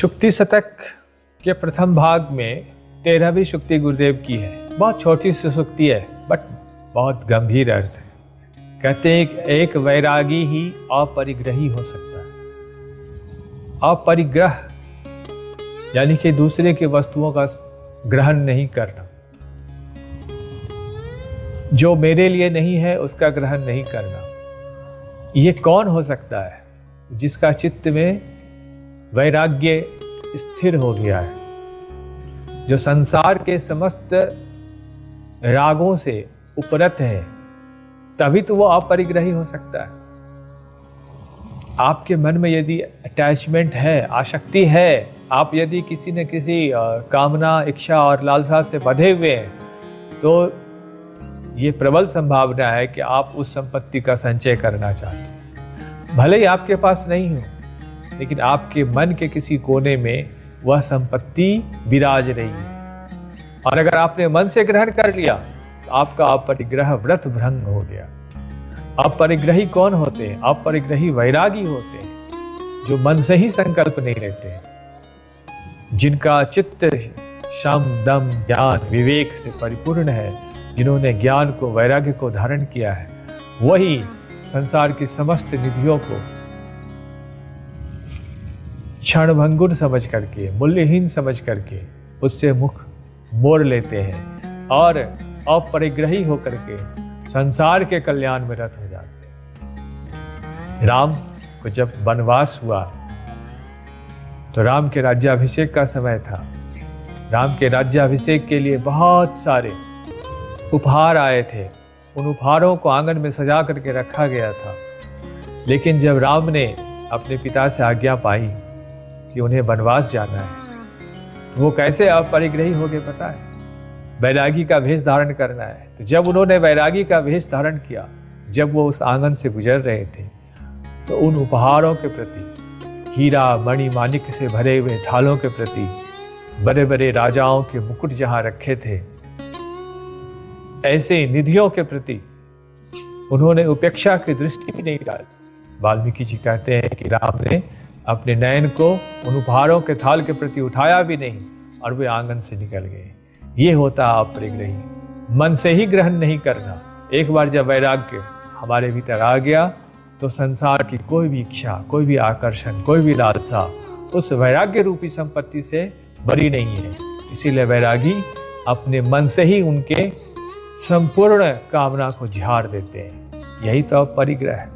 शुक्ति शतक के प्रथम भाग में 13वीं शुक्ति गुरुदेव की है। बहुत छोटी सी शुक्ति है बट बहुत गंभीर अर्थ है। कहते हैं एक वैरागी ही अपरिग्रही हो सकता है। अपरिग्रह यानी कि दूसरे की वस्तुओं का ग्रहण नहीं करना, जो मेरे लिए नहीं है उसका ग्रहण नहीं करना। ये कौन हो सकता है? जिसका चित्त में वैराग्य स्थिर हो गया है, जो संसार के समस्त रागों से उपरत है, तभी तो वो अपरिग्रही हो सकता है। आपके मन में यदि अटैचमेंट है, आसक्ति है, आप यदि किसी न किसी कामना, इच्छा और लालसा से बंधे हुए हैं, तो ये प्रबल संभावना है कि आप उस संपत्ति का संचय करना चाहते हैं। भले ही आपके पास नहीं हो, लेकिन आपके मन के किसी कोने में वह संपत्ति विराज रही है। और अगर आपने मन से ग्रहण कर लिया तो आपका अपरिग्रह व्रत भंग हो गया। अपरिग्रही कौन होते हैं? अपरिग्रही वैरागी होते हैं, जो मन से ही संकल्प नहीं लेते हैं, जिनका चित्त शम, दम, ज्ञान, विवेक से परिपूर्ण है, जिन्होंने ज्ञान को, वैराग्य को धारण किया है, वही संसार की समस्त निधियों को क्षणभंगुर समझ करके, मूल्यहीन समझ करके उससे मुख मोड़ लेते हैं और अपरिग्रही होकर के संसार के कल्याण में रत हो जाते हैं। राम को जब वनवास हुआ तो राम के राज्याभिषेक का समय था। राम के राज्याभिषेक के लिए बहुत सारे उपहार आए थे। उन उपहारों को आंगन में सजा करके रखा गया था। लेकिन जब राम ने अपने पिता से आज्ञा पाई कि उन्हें वनवास जाना है, तो वो कैसे अपरिग्रही हो गए पता है? वैरागी का वेश धारण करना है। तो जब उन्होंने वैरागी का वेश धारण किया, जब वो उस आंगन से गुजर रहे थे, तो उन उपहारों के प्रति, हीरा मणि माणिक से भरे हुए थालों के प्रति, बड़े बड़े राजाओं के मुकुट जहां रखे थे, ऐसे निधियों के प्रति उन्होंने उपेक्षा की दृष्टि भी नहीं डाली। वाल्मीकि जी कहते हैं कि राम ने अपने नयन को उन उपहारों के थाल के प्रति उठाया भी नहीं और वे आंगन से निकल गए। ये होता अपरिग्रही, मन से ही ग्रहण नहीं करना। एक बार जब वैराग्य हमारे भीतर आ गया तो संसार की कोई भी इच्छा, कोई भी आकर्षण, कोई भी लालसा उस वैराग्य रूपी संपत्ति से बरी नहीं है। इसीलिए वैरागी अपने मन से ही उनके संपूर्ण कामना को झाड़ देते हैं। यही तो परिग्रह है।